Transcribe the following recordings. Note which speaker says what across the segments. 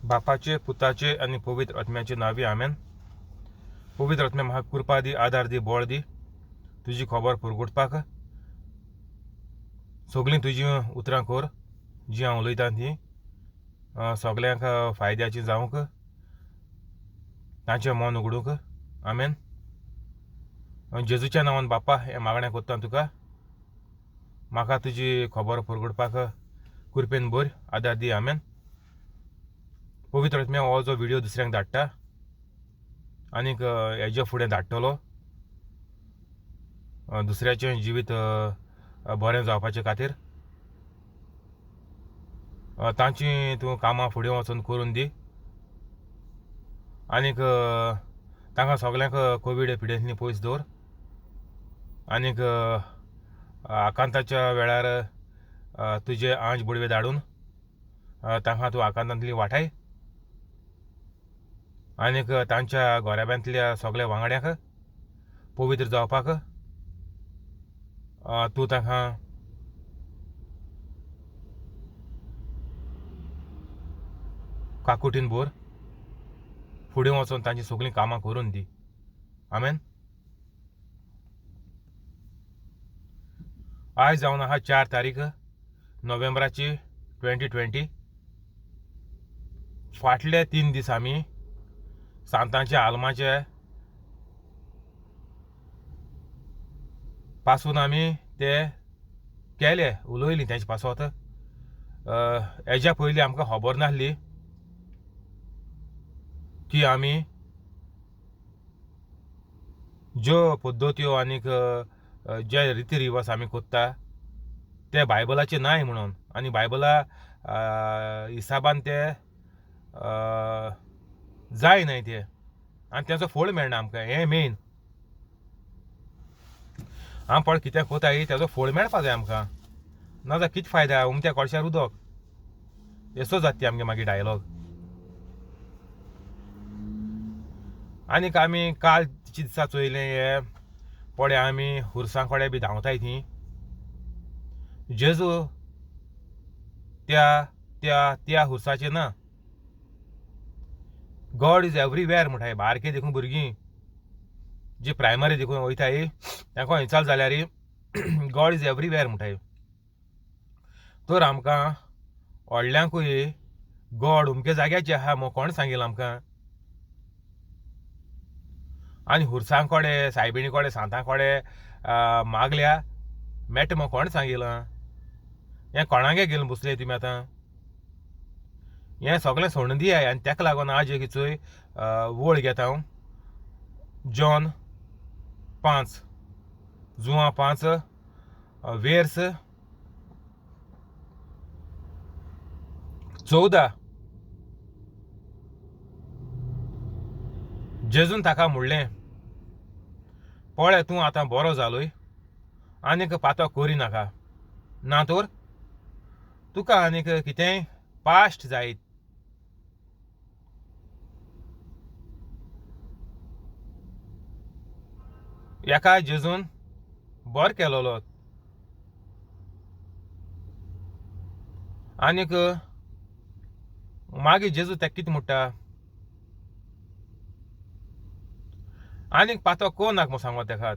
Speaker 1: बापाचे, पुताचे आणि पवित्र आत्म्याचे नावे आमेन. पवित्र आत्म्या म्हाका कृपा दी, आदार दी, बळ दी. तुजी खबर पुरगुटपाक सगळीं तुजी उतरां कर जी हांव उलयतां ती सगल्यांक फायद्याची जावंक, तांचें मन उगडूंक. आमेन. जेजूच्या नांवान बापा हें मागणें कोत्तां तुका. म्हाका तुजी खबर पुरगुटपाक कृपेन भर, आदार दी. आमेन. पवित्र आत्म्या हो जो व्हिडिओ दुसऱ्यांक धाडटा आनीक हेजे फुडें धाडटलो दुसऱ्याचें जिवीत बरें जावपाचे खातीर. तांची तूं कामां फुडें वचून करून दी आनीक तांकां सगल्यांक कोवीड पिडेंतली पयस दवर आनीक आकांताच्या वेळार तुजे आंज बुडवे धाडून तांकां तूं आकांतांतली वाटाय आनीक तांच्या गोऱ्याब्यांतल्या सगळ्या वांगड्यांक पवित्र जावपाक तूं तांकां काकुटीन भर फुडें वचून तांची सगळीं कामां करून दी. आमेन. आयज जावन आहा 4 तारीख नोव्हेंबराची 2020. फाटले 3 दीस आमी सांतांच्या आल्माचे पासून आमी ते केले, उलयलीं तेंचे पासत. हेज्या पयलीं आमकां खबर नासली की आमी ज्यो पद्दत्यो आनीक जे रिती रिवाज आमी कोत्ता ते बायबलाचे नाय म्हणून आनी बायबला हिसाबान ते जाय नाय ते आनी तेचो फळ मेळना आमकां. हें मेन. हांव पळय कितें कोताय तेजो फळ मेळपा जाय आमकां, नाजाल्यार कितें फायदा उमत्या कोळशार उदक. एसो जाता ती आमगे मागीर डायलॉग. आनीक आमी कालची दिसा चोयलें हे पळय आमी हुर्सां कडेन बी धांवताय थी जेजू त्या त्या त्या हुर्साचेर ना. गॉड इज एवरीवेर म्हणटाय. बारके देखून भुरगीं जी प्रायमरी देखून वयताय तांकां विचार जाल्यार गॉड इज एवरीवेर म्हणटाय. तर आमकां व्हडल्यांकूय गॉड अमके जाग्याचेर आहा म्हूण कोण सांगिल्लें आमकां. आनी हुर्सां कडेन, सायबिणी कडेन, सांतां कडेन मागल्या मेट्टा म्हूण कोण सांगिलां. हें कोणागे घेवन बसले तुमी आतां. हें सगळें सोडून दियाय. आनी तेका लागून आज एक चोय वळ घेता हांव. John 5 जुवां 5 verse 14. जेजून ताका म्हणलें, पळय तूं आतां बरो जालोय आनीक पातो करिनाका, ना तर तुका आनीक कितेंय पास्ट जायत. हेका जेजून बरो केलोलो आनीक मागीर जेजू तेका कितें म्हणटा, आनीक पातो कोनाक म्हूण सांगो तेका.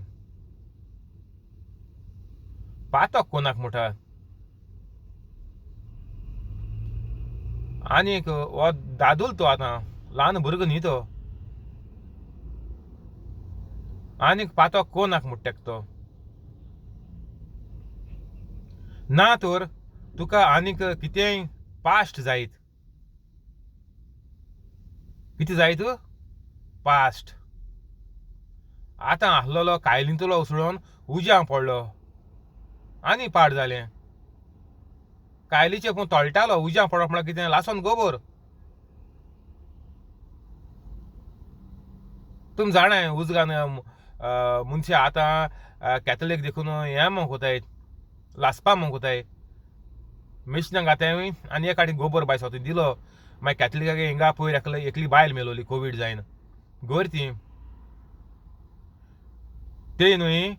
Speaker 1: पातो कोनाक म्हणटा. आनीक हो दादूल तो आतां ल्हान भुरगो न्ही तो. आनीक पातो कोनाक म्हणटा तेका तो. ना तर तुका आनीक कितेंय पास्ट जायत. कितें जायत? पास्ट. आतां आसलोलो कायलिंतलो उसळोन उज्यां पडलो आनी पाड जालें. कायलीचे पूण तळटालो उज्यां पडप म्हळ्यार कितें लासोन गोबर. तुमी जाणाय उजगान मनशां आतां कॅथलीक देखून हें म्हूण कोताय, लासपा म्हूण कोताय. मिशनाक घाताय आनी एक आनी गोबर बाय सोतो दिलो. मागीर कॅथलिकाक हिंगा पयर एकली बायल मेलोली कोवीड जायन. गोर ती ते न्हय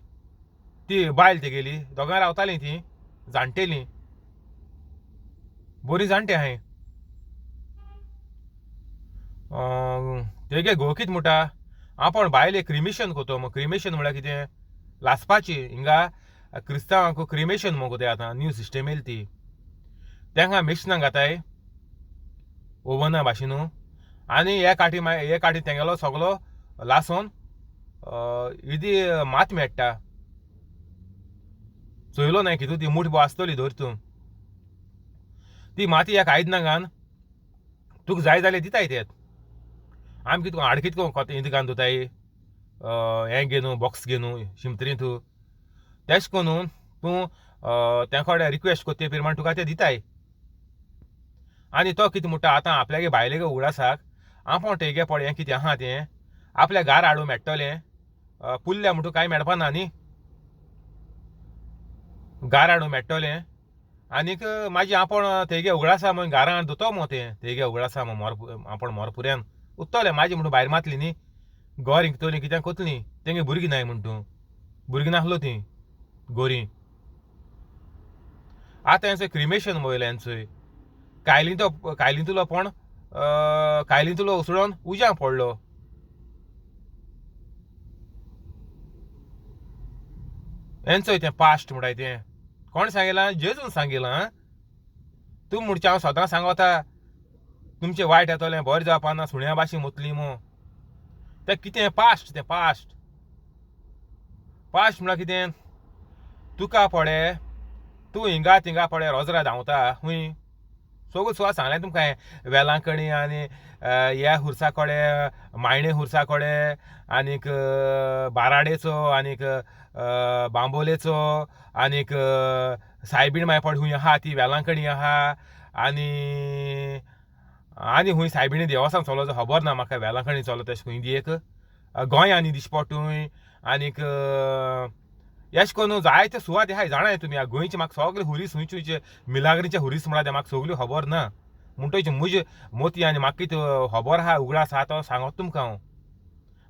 Speaker 1: ती बायल तेगेली दोगां रावतालीं ती जाणटेलीं बरीं जाणटे आहाय. तेगे घोव कितें म्हणटा आपण बायले क्रिमेशन कोतो मग क्रिमेशन म्हळ्यार कितें लासपाची हिंगा क्रिस्तांवांक क्रिमेशन मगो ते आतां न्यू सिस्टम येयली ती तांकां मिक्सनां घाताय ओवना भाशेन आनी हे काटी तेंगेलो सगलो लासून इदी मात मेळटा चोयलो न्हय कितू ती मूठ बो आसतली धर तूं ती माती ह्या आयदनां घान तुका जाय जाल्यार दिताय तें आमी कितको हाड कितको हिंद घालन दोताय हें घे न्हू बॉक्स घे न्हू शिमतरी तूं तेश करून तूं त्या कडेन रिक्वेस्ट कोत्ते प्रमाण तुका ते दिताय आनी तो कितें म्हणटा आतां आपल्यागे भायलेगे उगडासाक आपण तेगे पळय हें कितें आहा तें आपल्या घार हाडूं मेळटलें पुल्ल्या म्हणटू कांय मेळपाना न्ही घार हाडूं मेळटलें आनीक मागीर आपण तेगे उगडासा म्हूण घारां दोतो मो तें तेगे उगडासा आपण मोरपुऱ्यान उत्तोलें म्हाजी म्हणून भायर मातली न्ही गोर इंकतलीं कित्याक कोतलीं तेंगे भुरगीं नाय म्हणटू भुरगीं नासलो तीं गोरी आतां हेंचो क्रिमेशन वयलें हेंचोय कायलिंतलो पण कायलिंतलो उसळोन उज्यां पडलो हेंचोय तें पास्ट म्हणटाय तें कोण सांगलां जेजून सांगलां तूं म्हणचे हांव सदां सांगता तुमचें वायट येतलें बरें जावपाना सुण्या भाशेन मुतली मो तें कितें पास्ट म्हळ्यार कितें तुका पळय तूं हिंगा थिंगा पळय रोजरा धांवता हुंय सगळें सुवात सांगलें तुमकां हें वेलांकणी आनी ह्या हुर्सा कडेन मायणे हुर्सा कडेन आनीक बाराडेचो आनीक बांबोलेचो आनीक सायबीण मायपड हुंय आहा ती वेलांकणी आहा आनी हुंय सायबिणी देवस्थान चलोचो खबर ना म्हाका वेलांकणी चलो तशें हुंय एक गोंय आनी दिसपटूय आनीक अशें करून जायते सुवात आहाय जाणाय तुमी गोंयचे म्हाका सगळे हुरीस हुंयचे मिलाग्रीचे हुरीस म्हणटा ते म्हाका सगळ्यो खबर ना म्हणटचे मुजे मोती आनी म्हाका कितें खबर आहा उगडास आहा तो सांगत तुमकां हांव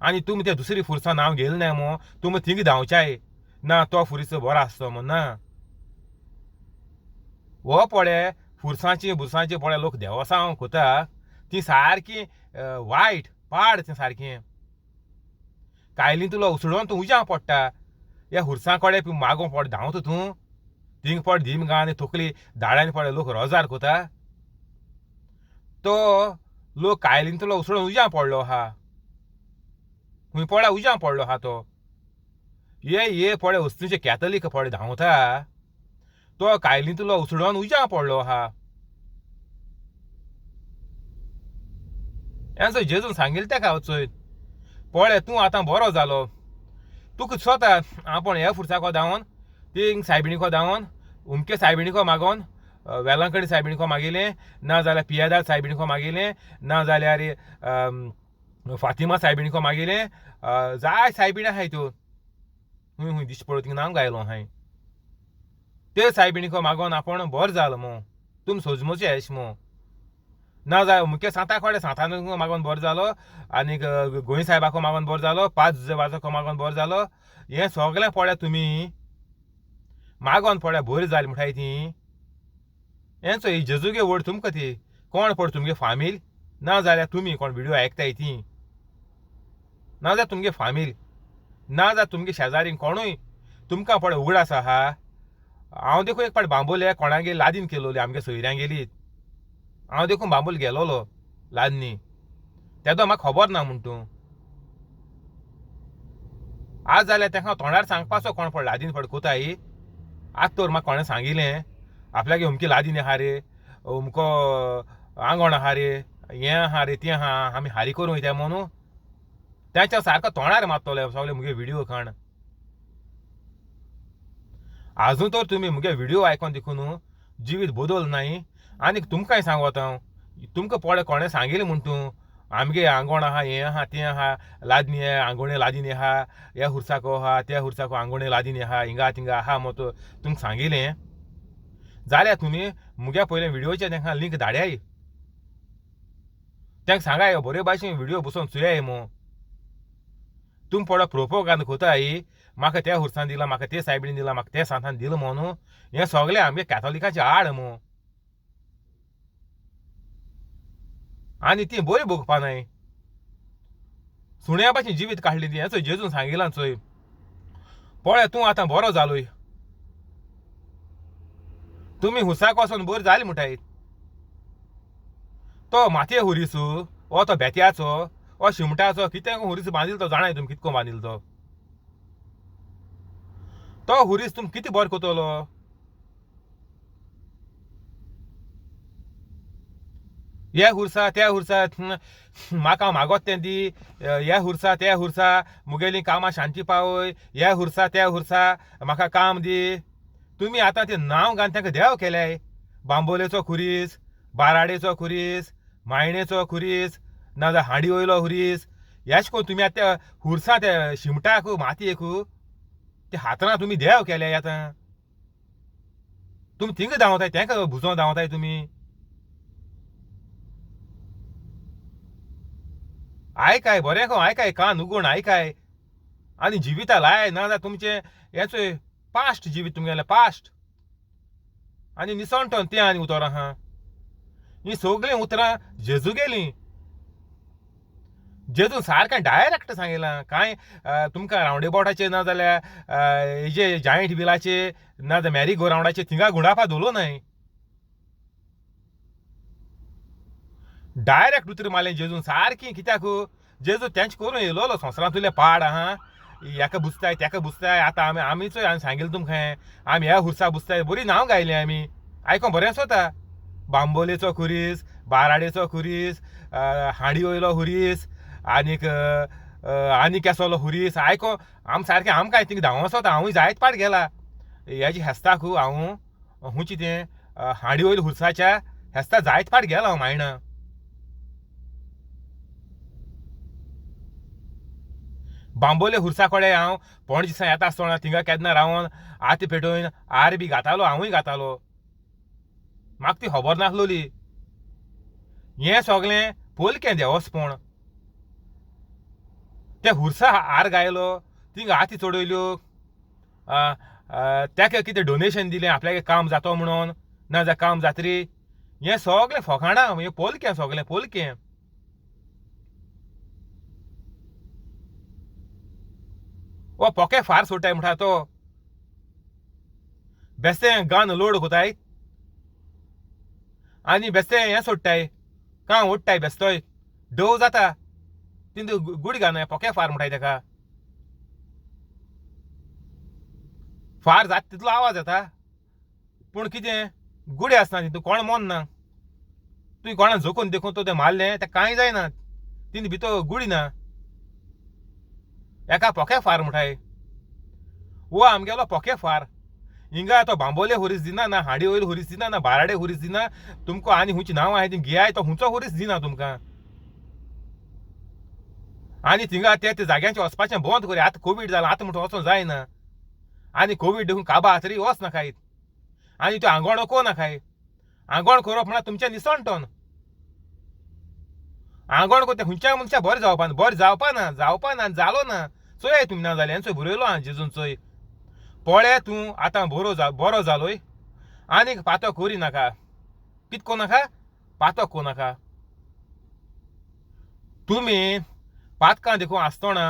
Speaker 1: आनी तुमी ते दुसरी फुरसा नांव घेयलें नाय मो तुमी थिंग धांवचाय ना तो फुरीस बरो आसतो मो ना हो पळय फुरसांची बुरसांची पळय लोक देवस्थान कोता ती सारकी वायट पाड तें सारकें कायलींतलो उसळोन तूं उज्यां पडटा ह्या हुर्सां कडेन मागों पड धांवता तूं थिंग पड धीम घान तकली दाळ्यान पळय लोक रोजार कोता तो लोक कायलींतलो उसळोन उज्यां पडलो आहा हुंय पळय उज्यां पडलो आहा तो ये पळय वस्तूचे कॅथलीक पळय धांवता तो कायलींतलो उसळोन उज्यां पडलो आहा हेंचो जेजून सांगिल्लें तेका वचोय पळय तूं आतां बरो जालो तुका स्वता आपण ह्या फुरसाको धांवन थिंग सायबिणीको धांवन उमके सायबिणीको मागोन वेलांकडी सायबिणीको मागिलें ना जाल्यार पियादार सायबिणीको मागिलें ना जाल्यार फातिमा सायबिणीको मागिलें जाय सायबिणी आहाय त्यो हुंय दिश्टी थिंग नांव गायलो आहाय ते सायबिणीको मागोन आपण बरो जालो मो तुमी सोजमोचे एश मो ना जाल्यार मुख्य सांता कडेन सांतांको मागोन बरो जालो आनीक गोंय सायबाको मागोन बरो जालो 5 वाजोको मागोन बरो जालो हें सगळें पळय तुमी मागोन पळय बरी जाली म्हणटाय ती हेंचो ही जेजूगे वड तुमकां ती कोण पड तुमगे फामील ना जाल्यार तुमी कोण व्हिडिओ आयकताय ती ना जाल्यार तुमगे फामील ना जाल्यार तुमगे शेजारी कोणूय तुमकां पळय उगडास आहा हांव देखून एक पाट बांबोले कोणागे लादीन केलोली आमगे सोयऱ्यां गेली हांव देखून बांबोल गेलोलो लादनी तेदो म्हाका खबर ना म्हूण तूं आज जाल्यार ताका तोंडार सांगपाचो कोण पड लादीन पड कोताय आज तर म्हाका कोणें सांगिल्लें आपल्यागे अमकी लादीन आहा रे अमको आंगण आहा रे हें आहा रे तें आहा आमी हारी करूं वयता म्हणून ताच्या सारको तोंडार मारतले सगळे मुगे व्हिडिओ खाण आजून तर तुमी मुगे व्हिडिओ आयकोन देखून जिवीत बदल नाय आनीक तुमकांय सांगता हांव तुमकां पळय कोणें सांगिल्लें म्हूण तूं आमगे आंगण आहा हें आहा तें आहा लादनी आंगोणे लादीन आहा ह्या हुर्साको आहा त्या हुर्साको आंगोणे लादीन आहा हिंगा थिंगा आहा मो तुमकां सांगिल्लें जाल्यार तुमी मुगे पयलें व्हिडिओचे तांकां लिंक धाडयाय तांकां सांगाय बरे भाशेन व्हिडिओ बसोवन चोयाय मो तुमी पळय प्रोपोगंडा कोताय म्हाका त्या हुर्सान दिला म्हाका ते सायबिणीन दिला म्हाका त्या सांतान दिला म्हणून हें सगळें आमगे कॅथोलिकाचें आड मो आनी ती बरी भोगपा नाय सुण्या भाशेन जिवीत काडली ती हें जेजून सांगिलां चोय पळय तूं आतां बरो जालोय तुमी हुसाक वचोन बरी जाली म्हणटाय तो मातये हुरीसू वो तो बेत्याचो वो शिमटाचो कितें हुरीस बांदिल तो जाणाय तुमी कितको बांदिल तो हुरीस तुमी कितें बरो कोतलो हे हुरसा त्या हुरसा म्हाका मागोत तें दी हे हुरसा त्या हुरसा मुगेली कामां शांती पावय हे हुरसा त्या हुरसा म्हाका काम दी तुमी आतां तें नांव घालन तांकां देव केल्याय बांबोलेचो खुरीस बाराडेचो खुरीस मायणेचो खुरीस नाजाल्यार हांडी वयलो खुरीस हेश कोन्न तुमी आतां त्या हुरसा त्या शिमटाक मातयेक ते हातरां तुमी देव केल्याय आतां तुमी थिंग धांवताय तेंकां भुजोवन धांवताय तुमी आयकाय बरें आयकाय कान उगोवन आयकाय आनी जिविता लाय नाजाल्यार तुमचें हेचोय पास्ट जिवीत तुमगेलें पास्ट आनी निसणटोन तें आनी उतोर आहा हीं सगळीं उतरां जेजू गेलीं जेजून सारकें डायरेक्ट सांगिलां कांय तुमकां रावंडे बोटाचेर नाजाल्यार हेजे जायंट बिलाचेर नाजाल्यार मॅरी गो रावंडाचेर थिंगा गुंडापा दवरलो न्हय डायरेक्ट उतर मारलें जेजून सारकी कित्याक जेजू तेंच करून येयलोलो संवसारांतले पाड आहा हेका बुजताय तेका बुजताय आतां आमीच सांगिल्लें तुमकां आमी ह्या हुरसा बुजताय बरी नांव गायलें आमी आयकोन बरें सोता बांबोलेचो खुरीस बाराडेचो खुरीस हांडी वयलो हुरीस आनीक केसोलो हुरीस आयको सारकें आमकां थिंग धांवों सोता हांवूय जायत पाट गेला हेजे हेस्ताक हांव हुंची तें हांडी वयल्या हुरसाच्या हेस्ता जायत पाट गेला हांव मायणा बांबोले हुरसा कडेन हांव पणजे दिसा येता आसतना थिंगा केन्ना रावन आतां पेटोवन आर बी घातालो हांवूय घातालो म्हाका ती खबर नासलोली हें सगळें पोलकें देवस्पण त्या हुरसा आर गायलो थिंगा आती चडयल्यो तेका कितें डोनेशन दिलें आपल्याक काम जातो म्हणून नाजाल्यार काम जातरी हें सगळें फकाणां हें पोलकें सगळें पोलकें वो पोके फार सोडटाय म्हणटा तो बेस्तें गान लोड कोताय आनी बेस्तें हें सोडटाय कां ओडटाय बेस्तोय डोव जाता तितू गुडी घालनाय पोके फार म्हणटाय तेका फार जाता तितलो आवाज येता पूण कितें गुडी आसना तितू कोण मोन्ना तुवें कोणा जोखून देखून तो तें मारलें तें कांय जायना तितू भितर गुडी ना एका पोके फार म्हणटाय वो आमगेलो पोके फार हिंगा तो बांबोले हुरीस दिना ना हांडी वयलो हुरीस दिना ना बाराडे हुरीस दिना तुमकां आनी हुंची नांव आहाय ती घेयाय तो हुंचो हुरीस दिना तुमकां आनी थिंगा ते जाग्यांचेर वचपाचें बंद करी आतां कोवीड जालां आतां म्हणटा वचोंक जायना आनी कोवीड देखून काबा तरी वच नाकायत आनी त्यो आंगवण को नाकाय आंगवण करप म्हणल्यार तुमचें निसणटोन आंगवण को तें खंयच्या मनशा बरें जावपा ना जालो ना चोय तुमी ना जाल्यार चोय बरयलो आहा जेजून चोय पळय तूं आतां बरो जालोय आनीक पातो करी नाका कित को नाका पातो को नाका तुमी पातकां देखून आसतना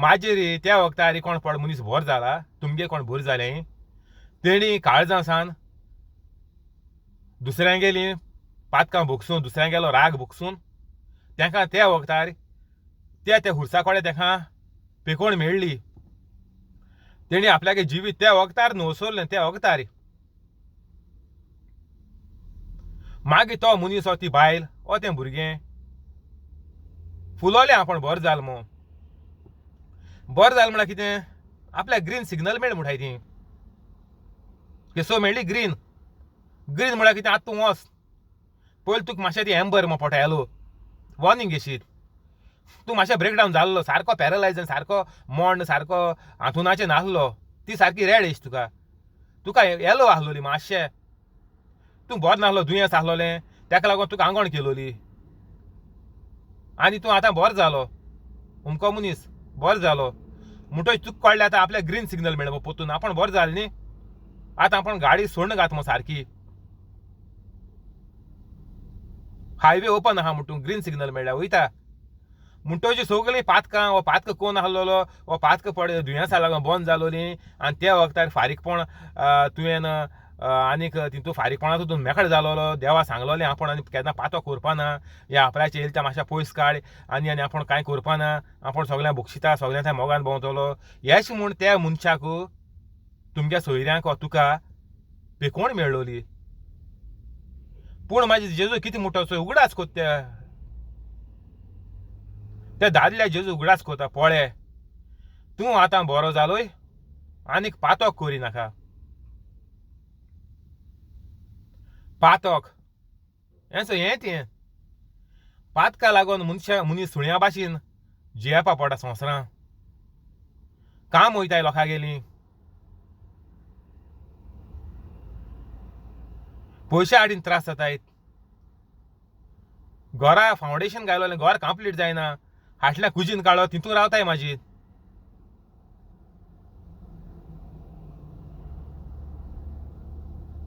Speaker 1: माजेर त्या वक्तार कोण पड मनीस भर जाला तुमगे कोण भर जालें तेणी काळजां सान दुसऱ्यांगेली पातकां भोगसून दुसऱ्यांगेलो राग भोगसून तांकां त्या वक्तार त्या हुरसा कडेन तांकां पेकोण मेळ्ळी तेणी आपल्यागे जिवीत त्या वक्तार न्हवसोरलें त्या वक्तार मागीर तो मनीस ती बायल तें भुरगें फुलोलें आपण बरें जालें म्हणून बरें जालें म्हळ्यार कितें आपल्याक ग्रीन सिग्नल मेळ म्हणटाय ती केसो मेळ्ळी ग्रीन म्हळ्यार कितें आतां तूं वच पयलीं तुका मातशें ती एम्बर मो पोटायलो वॉर्निंग घेशीत तूं मातशें ब्रेकडावन जाल्लो सारको पॅरलायज सारको मोंड सारको हांतुनाचें नासलो ती सारकी रेड एश तुका येलो आसलोली मातशें तूं बरो नासलो दुयेंस आसलोलें ताका लागून तुका आंगवण केलोली आनी तूं आतां बरो जालो हुमको मनीस बरो जालो म्हणटच तुका कळ्ळें आतां आपल्याक ग्रीन सिग्नल मेळ्ळो पोतून आपण बरो जालें न्ही आतां आपण गाडी सोडून घात मो सारकी हायवे ओपन आहा म्हणून ग्रीन सिग्नल मेळ्ळ्या वयता म्हणटोची सगळीं पातकां वो पातक कोण आहलोलो वो पातक पडे दुयेंसां लागून बंद जालोलीं आनी त्या वखदार फारीकपण तुवें आनीक तितून फारीकपणांतून मेकळे जालोलो देवा सांगलोलें आपण आनी केन्ना पातो करपाना ह्या आपल्याचें येयल्या त्या मातशा पयस काड आनी आपण कांय करपाना आपण सगळ्यांक बक्षिता सगळ्यां त्या मोगान भोंवतलो हेच म्हूण त्या मनशाक तुमच्या सोयऱ्यांक वा तुका पेकोण मेळ्ळोली पूण म्हाजे जेजू कितें म्हणटा उगडास कोत त्या दादल्या जेजू उगडास कोता पळय तूं आतां बरो जालोय आनीक पातोक करिनाका पातोक हें तें पातका लागून मनीस सुण्या भाशेन जियेवपा पडटा संवसारां काम वयताय लोकां गेलीं पयशे हाडीन त्रास जातायत घरा फावंडेशन घालोलें घर कंप्लीट जायना हाटल्या कुजीन काडलो तितून रावताय म्हाजी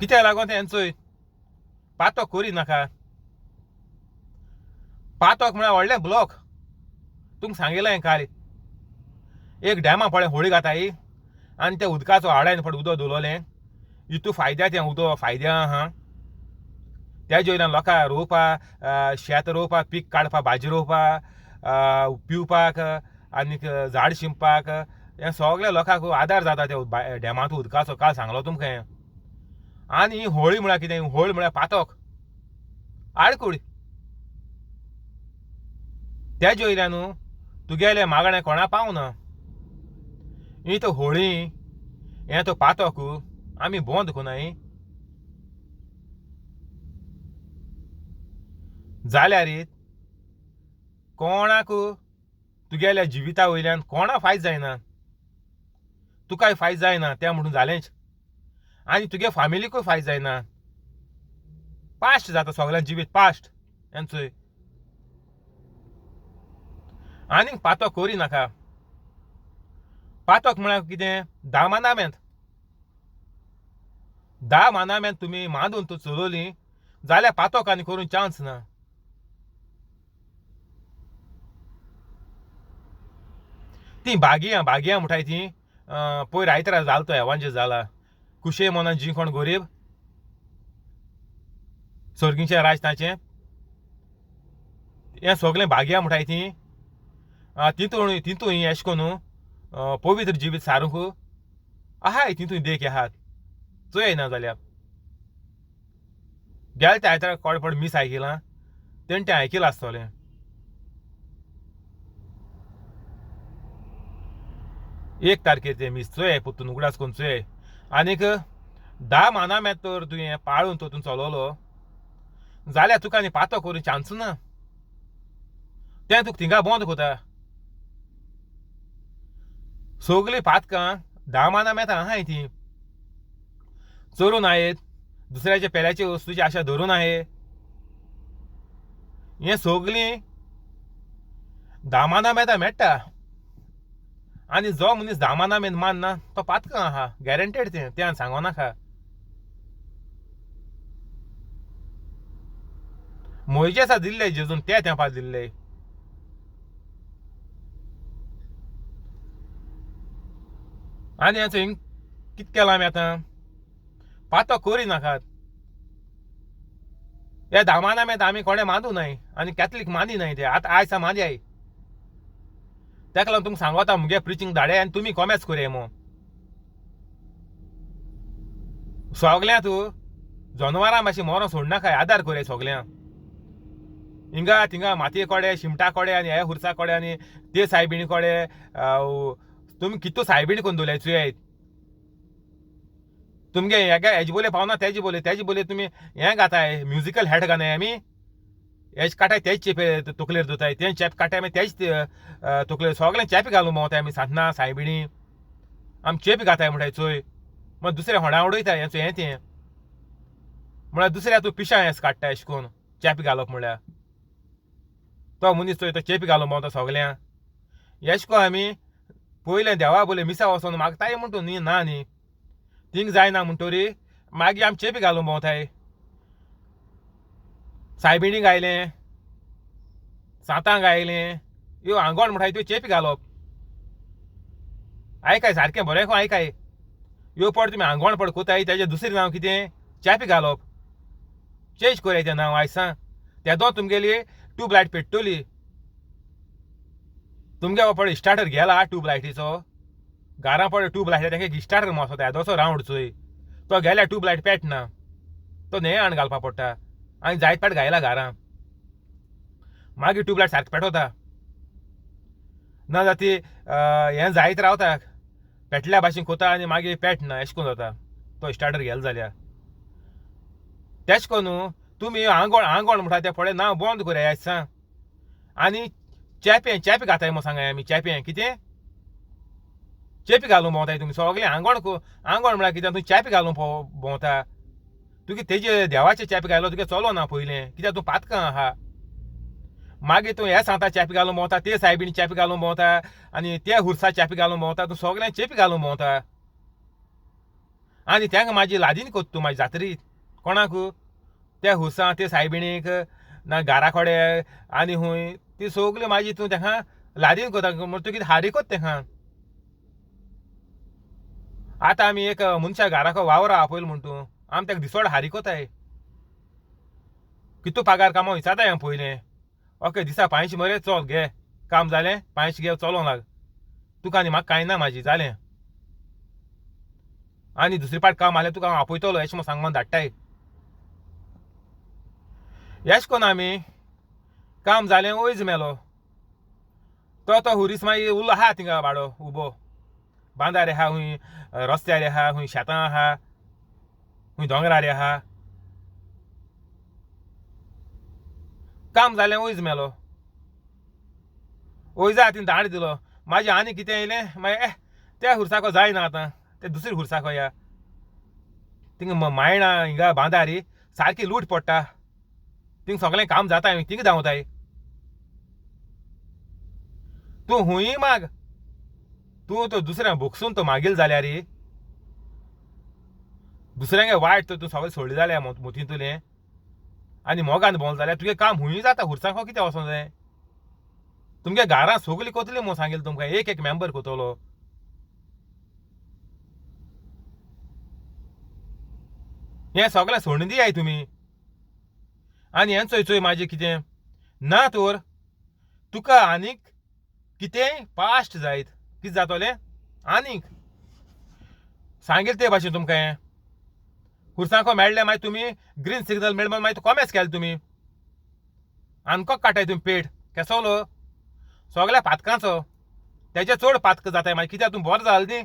Speaker 1: कित्याक लागून तेंचोय पातोक करिनाका पातोक म्हळ्यार व्हडलें ब्लॉक तुमकां सांगिल्लें काल एक डॅमा पळय होळी घाताय आनी त्या उदकाचो आडायन पळय उदक दवरलें हितू फायद्या तें उदक फायद्या आहा त्याच्या वयल्यान लोकां रोवपाक शेत रोवपाक पीक काडपाक भाजी रोवपाक पिवपाक आनीक झाड शिंपपाक हें सगळ्या लोकांक आदार जाता त्या डॅमांत उदकाचो काल सांगलो तुमकां हें आनी होळी म्हळ्यार कितें होळी म्हळ्यार पातोक आडकूड त्याच्या वयल्यान तुगेलें मागणें कोणा पावना ही तो होळी हें तो पातोक आमी बंद कोनाय जाल्यार कोणाक तुगेल्या जिविता वयल्यान कोणा फायद जायना तुकाय फायद जायना तें म्हणून जालेंच आनी तुगे फॅमिलीकूय फायद जायना पास्ट जाता सगळ्यां जिवीत पास्ट हेंचोय आनीक पातोक करिनाका पातोक म्हळ्यार कितें 10 मानामेंत 10 मानामेंत तुमी मांडून तूं चलोवलीं जाल्यार पातोक आनी करूंक चान्स ना ती भागियां म्हणटाय ती पयर आयतारा जालो तो हेवांचेर जाला कुशे मनान जी कोण गरीब सर्गीचें राज ताचें हें सगळें भागियां म्हणटाय ती तितून अशें करून पवित्र जिवीत सारूंक आहाय तितून देख आहात चोय ना जाल्यार गेल त्या आयतारा कोडपड मीस आयकिलां तेणें तें आयकिलां आसतलें एक तारखेर तें मीस चोय पुतून उगडास करून चोय आनीक 10 मानामेंत तर तुवें पाळून तातूंत चलोलो जाल्यार तुका आनी पातो करूंक चान्स ना तें तुका थिंगा बंद कोता सगळीं पातकां 10 मानामेंत आहाय ती चोरून आयेत दुसऱ्याच्या पेल्याचे वस्तूची आशा धरून आये हें सगळीं 10 मानामेंत मेळटा आनी जो मनीस 10 मानामेंत मानना तो पातकां आहा गॅरंटेड तें सांगो नाका मोइजेसा दिल्ले जेजून त्या तेंपार दिल्ले आनी हेचो कितें केलां आमी आतां पातो करिनाकात ह्या 10 मानामेंत आमी कोणें मानूं नाय आनी कॅथलीक मानिनाय ते आतां आयज मानयाय तेका लागून तुमकां सांगोता मुगे प्रिचींग धाडे आनी तुमी कॉमेंट्स कोरय मो सगळ्यांत जनवरां मातशी मरो सोडनाकाय आदार कोरय सगळ्यांक हिंगा थिंगा मातये कोडे शिमटा कोडे आनी हे हुर्सा कोडे आनी ते सायबिणी कोडे तुमी कितू सायबिणी करून दवरल्याय चुयेत तुमगे हेजे बोले पावना तेजे बोले तुमी हें घाताय म्युजिकल हेड घानाय आमी हेज काटाय तेज चेपे तकलेर दोताय तें चेप काटाय आमी तेज तकलेर सगळें चेपी घालून भोंवताय आमी सान्नां सायबिणी आमी चेपी घाताय म्हणटाय चोय मग दुसऱ्या होंडा उडयताय हें तें म्हळ्यार दुसऱ्या तूं पिशां हें काडटाय अशें करून चेपी घालप म्हळ्यार तो मनीस चोय तो चेपी घालून भोंवता सगळ्यांक अशें करून आमी पयलें देवा बोले मिसा वचोन मागताय म्हणटू न्ही ना न्ही थिंग जायना म्हणटोरी मागीर आमी चेपी घालून भोंवताय सायबिणी गायलें सातां गायलें ह्यो आंगोण म्हणटाय त्यो चेपी घालप आयकाय सारकें बरें आयकाय ह्यो पड तुमी आंगोण पड कोताय तेजें दुसरें नांव कितें चापी घालप चेंज कोराय तें नांव आयज सांग तेदो तुमगेली ट्यूबलायट पेट्टोली तुमगे हो पड स्टार्टर गेला ट्यूबलायटीचो घरां पड ट्यूबलायट तेका स्टार्टर मोसो येदोसो रावंड चोय तो गेल्यार ट्यूबलायट पेटना तो न्हंय हाण घालपा पडटा आनी जायत पाट घायला घरां मागीर ट्यूबलायट सारकी पेटोता ना जाल्यार ती हें जायत रावता पेटल्या भाशेन कोता आनी मागीर पेटना अशें करून जाता तो स्टार्टर गेलो जाल्यार तेश कोन्न तुमी आंगोण आंगोण म्हणटा तें पळय नांव बंद कोराय आयज सांग आनी चेपें चेपी घाताय म्हूण सांगाय आमी चेपें कितें चेपी घालून भोंवताय तुमी सगळें आंगोण आंगोण म्हळ्यार कितें तुमी चेपी घालून भोंवता तुगे तेजे देवाचे चेपी घालो तुगे चलो ना पयलें कित्याक तूं पातकां आहा मागीर तूं हें सांगता चेपी घालून भोंवता ते सायबीणी चेपी घालून भोंवता आनी ते हुर्सा चेपी घालून भोंवता तूं सगळें चेपी घालून भोंवता आनी तेंका म्हाजी लादीन कोत्ता तूं म्हाजी जात्रीत कोणाक त्या हुर्सां ते सायबिणीक ना घरा कडेन आनी हूंय ती सगळी म्हाजी तूं तेका लादीन कोता म्हूण तूं कितें हारीकोत तेका आतां आमी एक मनशा घराको वावर आहा पयलीं म्हूण तूं आमी तेका दिसवाड हारीकोताय कितू पगार कामां विचारताय हांव पयलें ओके दिसा 500 मरे चल घे काम जालें 500 घे चलो लाग तुका आनी म्हाका कांय ना म्हाजी जालें आनी दुसरी पाट काम आसलें तुका हांव आपयतलो अशें म्हूण सांगून धाडटाय अशें कोन्न आमी काम जालें वयज मेलो तो हुरीस मागीर उरलो आहा थिंगा बाडो उबो बांदार आहा हूंय रस्त्यार आहा हूंय शेतां आहा हूंय दोंगरार आहा काम जालें वयज मेलो वयजा हातीन दांड दिलो म्हाजें आनी कितें येयलें मागीर त्या हुर्साको जायना आतां ते दुसऱ्या हुर्साको या थिंगा मायणां हिंगा बांदारी सारकी लूट पडटा थिंग सगळें काम जाता थिंगा धांवताय तूं हूंय माग तूं तो दुसऱ्या भोगसून तो मागील जाल्यार दुसऱ्यांगे वायट तूं सगळें सोडलें जाल्यार मुतींतुलें आनी मोगान भोंवल जाल्यार तुगे काम हूंय जाता हुर्साको कितें वचों जाय तुमगे घरां सगळीं कोतली म्हूण सांगिल्लें तुमकां एक मेंबर कोतलो हें सगळें सोडून दियाय तुमी आनी हें चोय चोय म्हाजें कितें ना तर तुका आनीक कितेंय पास्ट जायत कितें जातोलें आनीक सांगिल्लें ते भाशेन तुमकां हें हुर्साको मेळ्ळें मागीर तुमी ग्रीन सिग्नल मेळ्ळें मागीर कॉमेस केलें तुमी आनको काटाय तुमी पेट केसलो सगळ्या पातकांचो तेजे चड पातक जाताय मागीर कित्याक तूं बरो जाल न्ही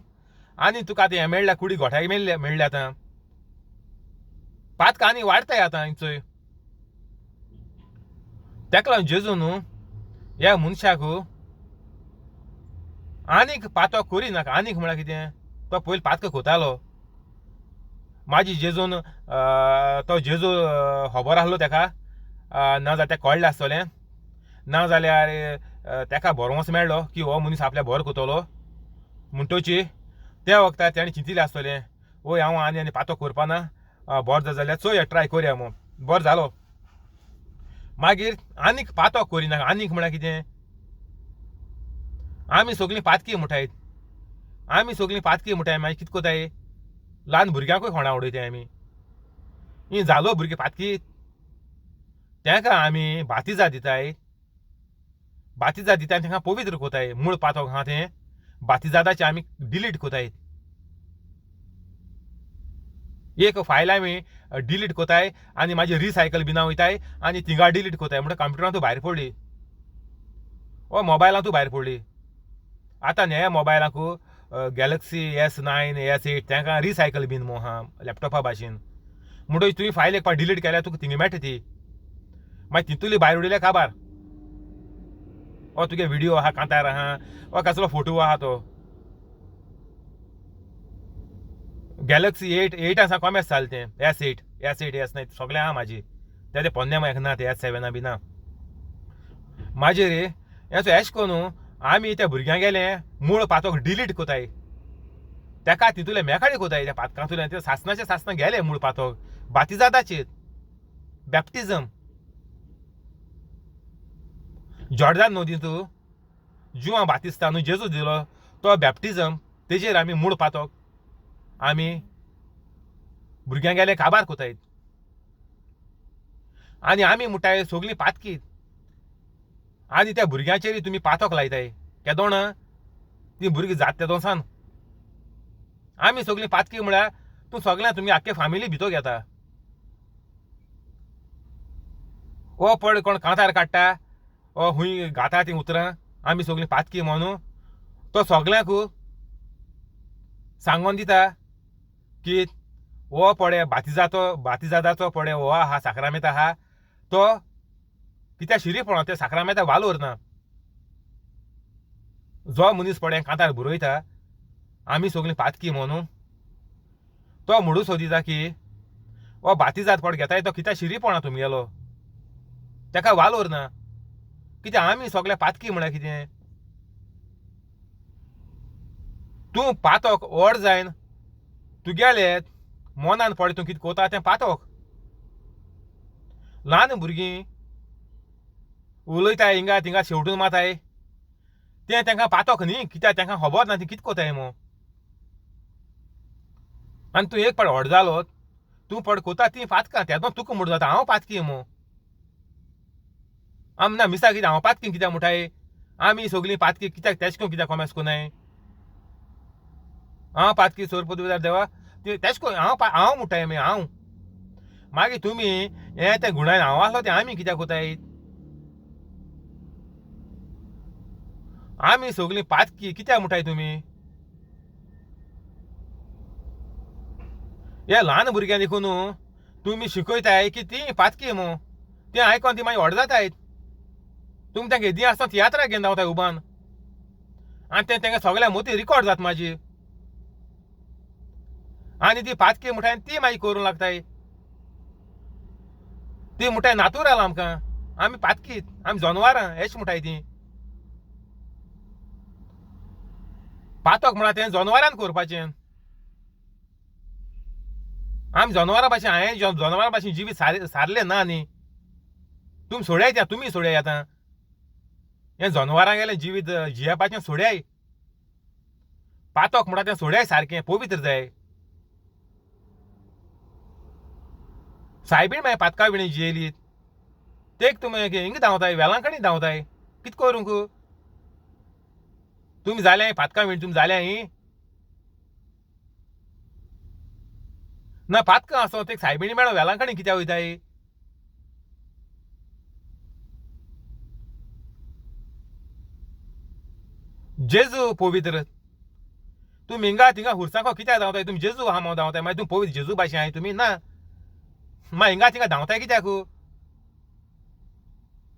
Speaker 1: आनी तुका आतां हें मेळ्ळें कुडी गोठाय मेळ्ळें आतां पातकां आनी वाडताय आतां चोय तेका लागून जेजून ह्या मनशाक आनीक पातो करिनाका आनीक म्हळ्यार कितें तो पयलीं पातक कोतालो म्हाजी जेजून तो जेजू खबर आसलो तेका ना जाल्यार तेका कळ्ळें आसतलें ना जाल्यार तेका बरोवंच मेळ्ळो की हो मनीस आपल्या बरो कोतलो म्हणटोची त्या वखदार ताणें चिंतिल्लें आसतलें ओय हांव आनी पातो करपाना बरो जाता जाल्यार चोय ट्राय करया म्हूण बरो जालो मागीर आनीक पातो करिनाका आनीक म्हळ्यार कितें आमी सगळीं पातकी म्हणटाय मागीर कितें कोताय ल्हान भुरग्यांकूय खोंडा उडयताय आमी ही जालो भुरगीं पातकी तेंकां आमी बातिजा दिताय तेंकां पवित्र कोताय मूळ पातोक आहा तें बातिजादाचें आमी डिलीट कोताय एक फायल आमी डिलीट कोताय आनी म्हाजी रिसायकल बिना वयताय आनी थिंगा डिलीट कोताय म्हणटा कंप्युटरांतूय भायर पडली वो मोबायलांतूय भायर पडली आतां ह्या मोबायलांक गॅलक्सी S9 S8 तेंकां रिसायकल बीन म्हूण आहा लॅपटॉपा भाशेन म्हणटच तुवें फायल एक पाट डिलीट केल्यार तुका थिंगा मेळटा ती मागीर तितूली भायर उडयल्या काबार ओ तुगे व्हिडिओ आहा कांतार आहा ओ कसलो फोटो आहा तो गॅलक्सी 8 आसा कॉमेस जालें तें S8 S9 सगळें आहा म्हाजी ते पोन्ने म्हाका ना ते S7 बी ना म्हाजेर हेचो अशें करून आमी त्या भुरग्यांक गेले मूळ पातोक डिलीट कोताय तेका तितूले मेकाडे कोताय त्या पातकांतुल्यान ते सासनाचे गेले मूळ पातोक बातिजादाचेर बॅप्टिजम जॉर्डान न्हू तूं जुआ बातिस्ता न्हू जेजू दिलो तो बॅप्टिजम तेजेर आमी मूड पातोक आमी भुरग्यांक गेले काबार कोतायत आनी आमी म्हणटाय सगळीं पातकीत आनी त्या भुरग्यांचेर तुमी पातोक लायताय केदोण ती भुरगीं जात ते दोसान आमी सगळीं पातकी म्हळ्यार तूं सगळ्यां तुमी आख्खे फामिली भितर घेता ओ पड कोण कांतार काडटा ओ खूंय घाता ती उतरां आमी सगळीं पातकी म्हणून तो सगळ्यांक सांगोन दिता की हो पडे बातिजादाचो पडे हो आहा साक्रामेंत आहा तो कित्याक शिरीपणो ते साक्रामेंता वालोर ना जो मनीस पडे कांतार बुरयता आमी सगळीं पातकी म्हणून तो म्हणू सोदिता की हो बातिजाद पड घेताय तो कित्याक शिरीपणा तुमगेलो तेका वालोर ना कित्याक आमी सगळे पातकी म्हळ्यार कितें तूं पातोक व्हड जायन तुगेले मोनान पडे तूं कितें कोता तें पातोक ल्हान भुरगीं उलयताय हिंगा थिंगा शेवटून माताय तें तांकां पातोक न्ही कित्याक तांकां खबर ना ती कितें कोताय मो आनी तूं एक पड व्हड जालो तूं पड कोता ती पातकां तेदो तुका म्हूण जाता हांव पातकी मो आम ना मिसा कितें हांव पातकी कित्याक म्हणटाय आमी सगळीं पातकी कित्याक तेशकोन कित्याक कॉमेस कोनाय हांव पातकी सोरपत देवा तेश कोन हांव म्हणटाय मागीर हांव मागीर तुमी हें तें गुणायन हांव आसलो तें आमी कित्याक कोताय आमी सगळीं पातकी कित्याक म्हणटाय तुमी हे ल्हान भुरग्यां देखून तुमी शिकयताय की ती पातकी मो तें आयकोन ती मागीर व्हड जातायत तुमी तांकां येदी आसतना तियात्राक घेवन धांवताय उबान आनी तें तांकां सगळ्या मोती रिकॉर्ड जाता म्हाजी आनी ती पातकी म्हणटाय ती मागीर करूंक लागताय ती म्हणटाय नातुरल आमकां आमी पातकीत आमी जनवारां अशें म्हणटाय ती पातोक म्हळ्यार तें जनवारान करपाचें आमी जनवारां भाशेन हांवें जनवारां भाशेन जिवीत सारलें ना न्ही तुमी सोड्याय त्या तुमी सोड्याय आतां हें जनवारां गेलें जिवीत जियेवपाचें सोड्याय पातोक म्हणटा तें सोड्याय सारकें पवित्र जाय सायबीण मागीर पातका विणी जियेलीत तेक तुमी हिंग धांवताय वेलांकणी धांवताय कितें करूंक तुमी जालें पातका विणी तुमी जालें ही ना पातकां आसो तेक सायबिणी मेळो वेलांकणी कित्याक वयताय जेजू पवित्र तुमी हिंगा थिंगा हुरसाको कित्याक धांवताय तुमी जेजू हांव धांवताय मागीर तुमी पवित्र जेजू भाशेन हाय तुमी ना मागीर हिंगा थिंगा धांवताय कित्याक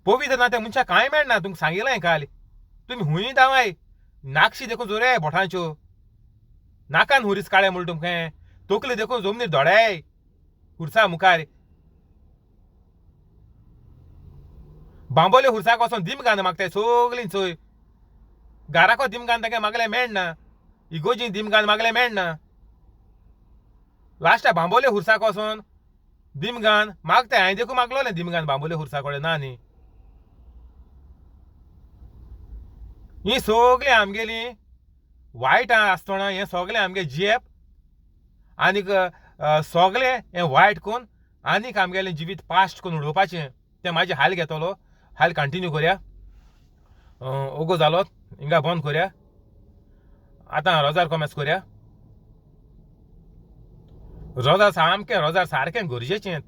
Speaker 1: पवित्र ना तें मनशाक कांय मेळना तुमकां सांगिल्लें काल तुमी हुंय धांवाय नाकशी देखून जोराय बोटांच्यो नाकान हुरीस काडे म्हूण तुमकां तोकली देखून जमनीर धोडाय हुरसा मुखार बांबोले हुरसाक वचोन दिम घान मागताय सगळीं चोय घाराको दिम घान तांकां मागलें मेळना इगोजीन दिम घान मागलें मेळना लास्टा बांबोले हुरसाक वचोन दिम घान मागताय हांवें देखून मागलोलें दिम घान बांबोले हुरसा कडेन ना न्ही ही सगळीं आमगेलीं वायट आसतना हें सगळें आमगे जियेप आनीक सगळें हें वायट कोन्न आनीक आमगेलें जिवीत पास्ट करून उडोवपाचें तें म्हाजें हाल घेतलो हाल कंटिन्यू करया ओगो जालो हिंगा बंद करया आतां रोजार कॉमेस करया रोजार सारकें गरजेचें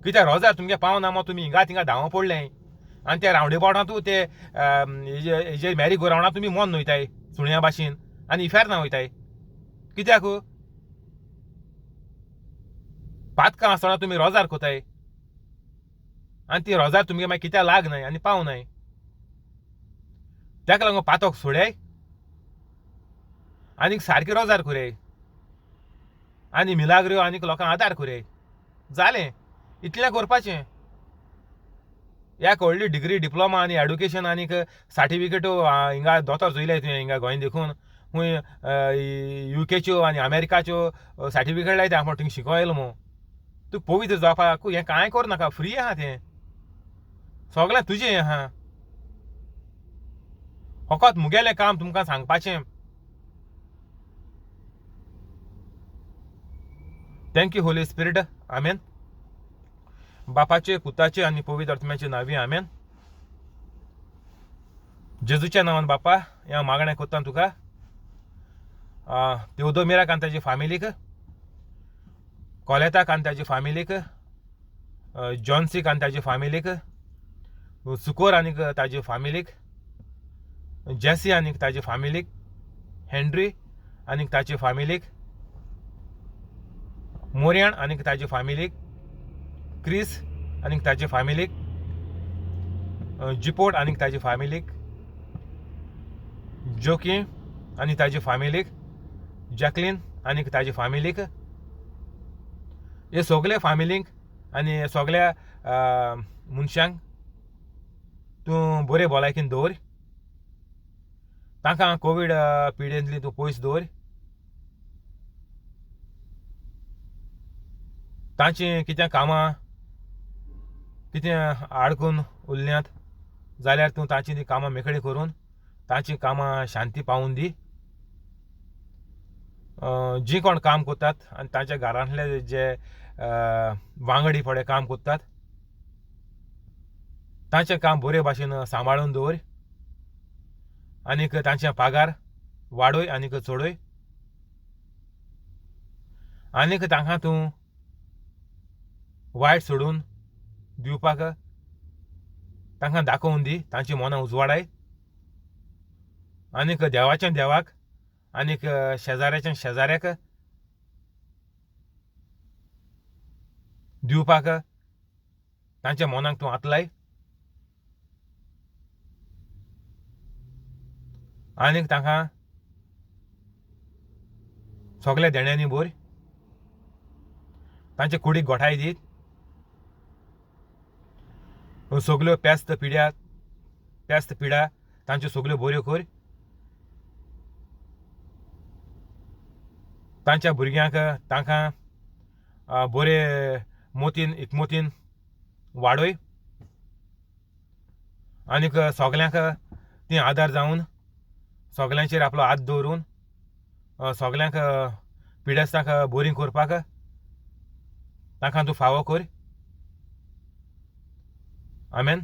Speaker 1: कित्याक रोजार तुमगे पावना मो तुमी हिंगा थिंगा धांवो पडलें आनी त्या रावंडे बोर्डां तूं ते हेजे मॅरी गो रावंडां तुमी मन न्हयताय सुण्या भाशेन आनी इफेर ना वयताय कित्याक पातकां आसतना तुमी रोजार कोताय आनी ती रोजार तुमगे मागीर कित्याक लागनाय आनी पावनाय ताका लागून पातोक सोड्याय आनीक सारकी रोजार कोराय आनी मिलाग्र्यो आनीक लोकांक आदार कोराय जालें इतलें करपाचें एक व्हडली डिग्री डिप्लोमा आनी एडुकेशन आनीक सर्टिफिकेटो हिंगा दोतोर चोयले तुवें हिंगा गोंय देखून खूंय युकेच्यो आनी अमेरिकाच्यो सर्टिफिकेट लायता म्हण थिंग शिकोयला मो तूं पवित्र जावपाक हें कांय करूं नाका फ्री आहा तें सगळें तुजें आहा फकत मुगेलें काम तुमकां सांगपाचें. Thank you Holy Spirit. आमेन. बापाचे, पुताचे आनी पवित्र आत्म्याचे नांवी. आमेन. जेजूच्या नांवान बापा ह्या मागणें कोत्ता तुका. तेवदोमिराक आनी ताचे फामिलीक, कोलेताक आनी ताचे फामिलीक, जॉन्सीक आनी ताचे फामिलीक, सुकोर आनीक ताचे फामिलीक, जेसी आनीक ताचे फामिलीक, हेनरी आनीक ताचे फामिलीक, मोरियान आनीक ताचे फामिलीक, क्रिस आनीक ताचे फामिलीक, जिपोट आनीक ताचे फामिलीक, जोकी आनी ताचे फामिलीक, जॅकलीन आनीक ताचे फामिलीक, हे सगळे फामिलींक आनी सगळ्या मनशांक तूं बरे भलायकेन दवर. तांकां कोवीड पिडेंतली तूं पयस दवर. तांची कितें कामां कितें आडकून उरल्यांत जाल्यार तूं तांची ती कामां मेकळी करून तांची कामां शांती पावून दी. जीं कोण काम कोत्तात आनी तांच्या घरांतले जे वांगडी फुडें काम कोत्तात तांचें काम बरे भाशेन सांबाळून दवर. आनीक तांचे पागार वाडय आनीक चडय. आनीक तांकां तूं वायट सोडून दिवपाक तांकां दाखोवन दी. तांची मनां उजवाडाय. आनीक देवाच्या देवाक आनीक शेजाऱ्याच्या शेजाऱ्याक दिवपाक तांच्या मनाक तूं आतलाय. आनीक तांकां सगळ्या देण्यांनी भर. तांचे कुडीक गोठाय दीत. सगल्यो पेस्त पिड्या तांच्यो सगल्यो बऱ्यो कर. तांच्या भुरग्यांक तांकां बरे मोतीन एकमोतीन वाडय. आनीक सगल्यांक ती आदार जावन सगल्यांचेर आपलो हात दवरून सगल्यांक पिडेस्तांक बरीं करपाक तांकां तूं फावो कर. आमेन.